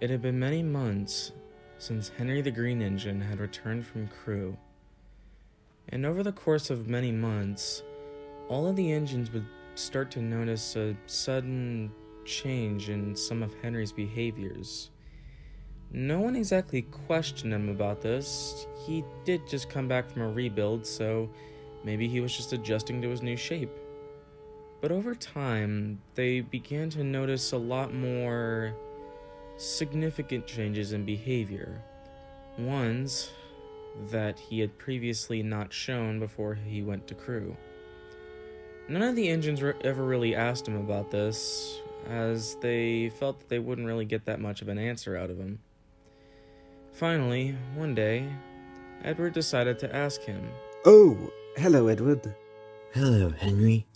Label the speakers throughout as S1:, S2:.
S1: It had been many months since Henry the Green Engine had returned from Crewe, and over the course of many months, all of the engines would start to notice a sudden change in some of Henry's behaviors. No one exactly questioned him about this. He did just come back from a rebuild, so maybe he was just adjusting to his new shape. But over time, they began to notice a lot more significant changes in behavior. Ones that he had previously not shown before he went to Crewe. None of the engines ever really asked him about this, as they felt that they wouldn't really get that much of an answer out of him. Finally, one day, Edward decided to ask him.
S2: Oh, hello, Edward.
S3: Hello, Henry.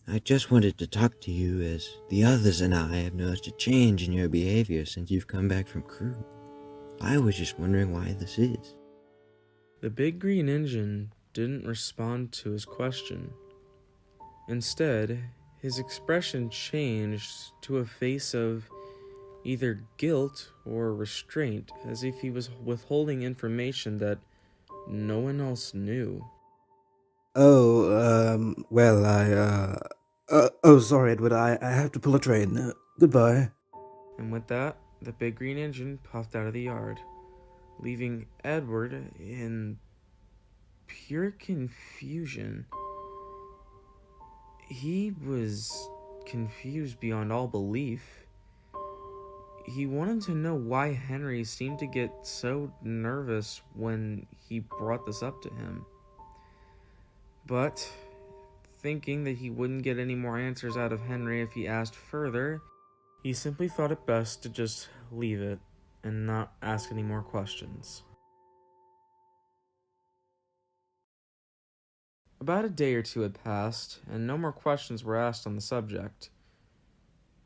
S3: I just wanted to talk to you as the others and I have noticed a change in your behavior since you've come back from Crewe. I was just wondering why this is.
S1: The big green engine didn't respond to his question. Instead, his expression changed to a face of either guilt or restraint, as if he was withholding information that no one else knew.
S2: Sorry, Edward, I have to pull a train. Goodbye.
S1: And with that, the big green engine puffed out of the yard, leaving Edward in pure confusion. He was confused beyond all belief. He wanted to know why Henry seemed to get so nervous when he brought this up to him. But, thinking that he wouldn't get any more answers out of Henry if he asked further, he simply thought it best to just leave it and not ask any more questions. About a day or two had passed, and no more questions were asked on the subject.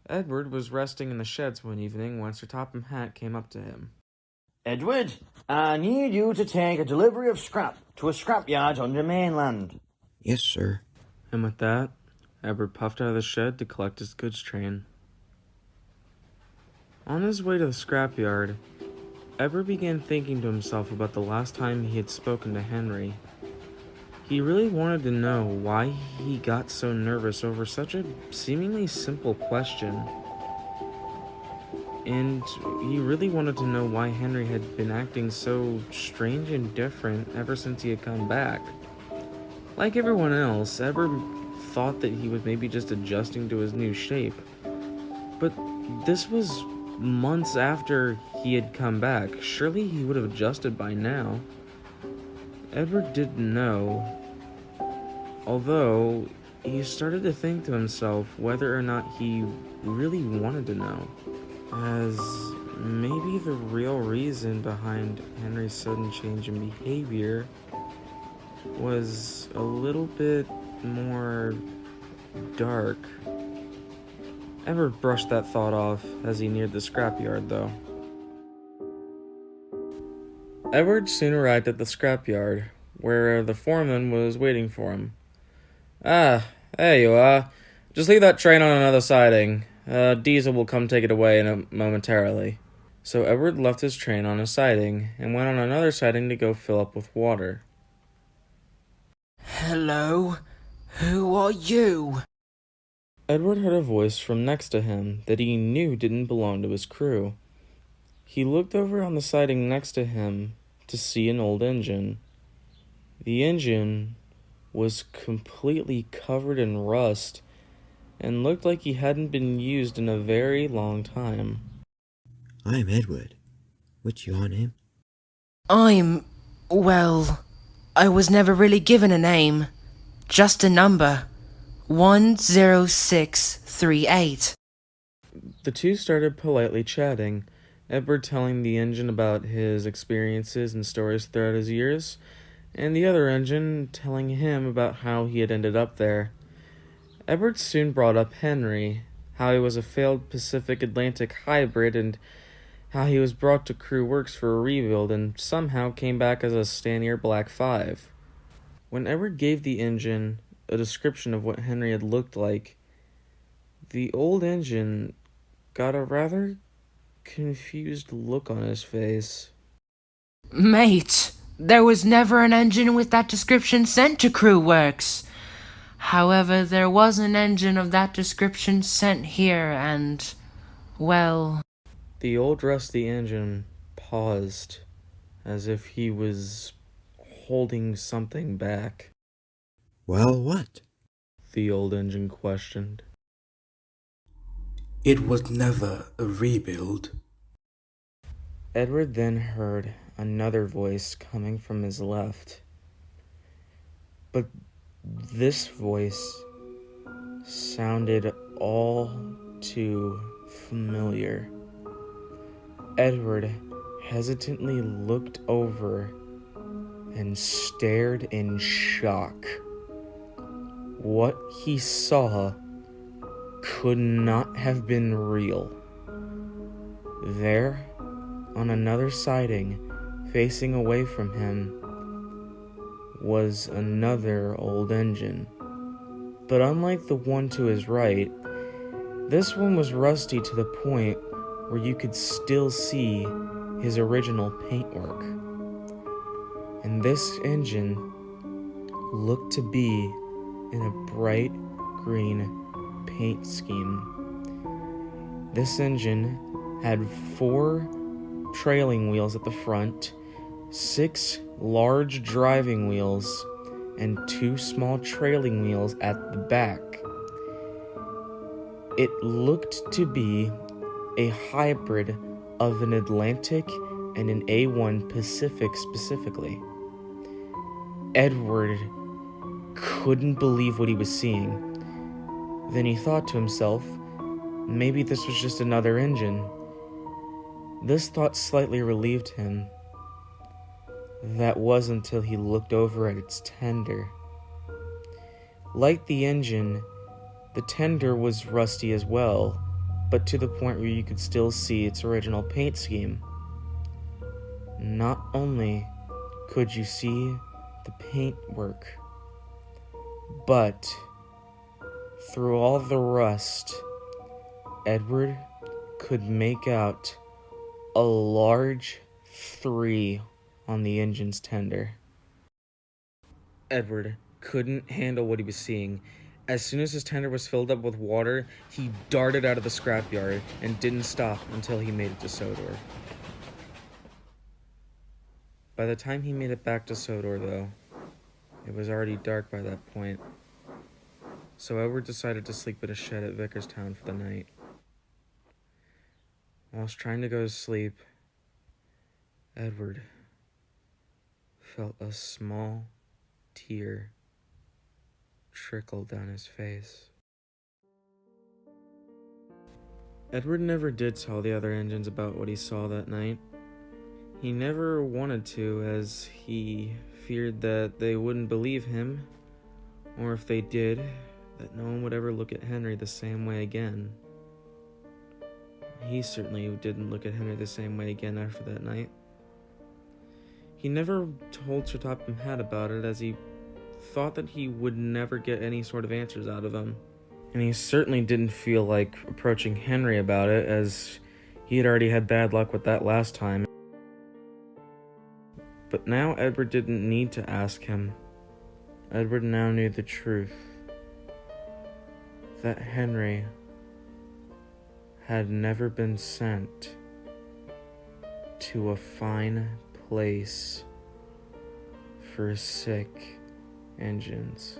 S1: Edward was resting in the sheds one evening when Sir Topham Hatt came up to him.
S4: Edward, I need you to take a delivery of scrap to a scrapyard on the mainland.
S3: Yes, sir.
S1: And with that, Edward puffed out of the shed to collect his goods train. On his way to the scrapyard, Edward began thinking to himself about the last time he had spoken to Henry. He really wanted to know why he got so nervous over such a seemingly simple question. And he really wanted to know why Henry had been acting so strange and different ever since he had come back. Like everyone else, Edward thought that he was maybe just adjusting to his new shape. But this was months after he had come back. Surely he would have adjusted by now. Edward didn't know, although he started to think to himself whether or not he really wanted to know, as maybe the real reason behind Henry's sudden change in behavior was a little bit more dark. Edward brushed that thought off as he neared the scrapyard, though. Edward soon arrived at the scrapyard, where the foreman was waiting for him. "Ah, there you are. Just leave that train on another siding. Diesel will come take it away momentarily." So Edward left his train on a siding and went on another siding to go fill up with water.
S5: "Hello? Who are you?"
S1: Edward heard a voice from next to him that he knew didn't belong to his crew. He looked over on the siding next to him to see an old engine. The engine was completely covered in rust and looked like he hadn't been used in a very long time.
S3: I'm Edward. What's your name?
S5: I was never really given a name. Just a number. 10638.
S1: The two started politely chatting, Edward telling the engine about his experiences and stories throughout his years, and the other engine telling him about how he had ended up there. Edward soon brought up Henry, how he was a failed Pacific Atlantic hybrid, and how he was brought to Crewe Works for a rebuild and somehow came back as a Stanier Black 5. When Edward gave the engine a description of what Henry had looked like, the old engine got a rather confused look on his face.
S5: Mate, there was never an engine with that description sent to Crew Works. However, there was an engine of that description sent here, and, well...
S1: The old rusty engine paused, as if he was holding something back.
S3: Well, what?
S1: The old engine questioned.
S2: It was never a rebuild.
S1: Edward then heard another voice coming from his left. But this voice sounded all too familiar. Edward hesitantly looked over and stared in shock. What he saw could not have been real. There, on another siding, facing away from him, was another old engine. But unlike the one to his right, this one was rusty to the point where you could still see his original paintwork. And this engine looked to be in a bright green paint scheme. This engine had 4 trailing wheels at the front, 6 large driving wheels, and 2 small trailing wheels at the back. It looked to be a hybrid of an Atlantic and an A1 Pacific specifically. Edward couldn't believe what he was seeing. Then he thought to himself, maybe this was just another engine. This thought slightly relieved him. That was until he looked over at its tender. Like the engine, the tender was rusty as well, but to the point where you could still see its original paint scheme. Not only could you see the paintwork, but through all the rust, Edward could make out a large 3 on the engine's tender. Edward couldn't handle what he was seeing. As soon as his tender was filled up with water, he darted out of the scrapyard and didn't stop until he made it to Sodor. By the time he made it back to Sodor, though, it was already dark by that point. So Edward decided to sleep in a shed at Vickerstown for the night. Whilst trying to go to sleep, Edward felt a small tear trickle down his face. Edward never did tell the other engines about what he saw that night. He never wanted to, as he feared that they wouldn't believe him, or if they did, that no one would ever look at Henry the same way again. He certainly didn't look at Henry the same way again after that night. He never told Sir Topham Hatt about it, as he thought that he would never get any sort of answers out of him. And he certainly didn't feel like approaching Henry about it, as he had already had bad luck with that last time. But now Edward didn't need to ask him. Edward now knew the truth. That Henry had never been sent to a fine place for sick engines.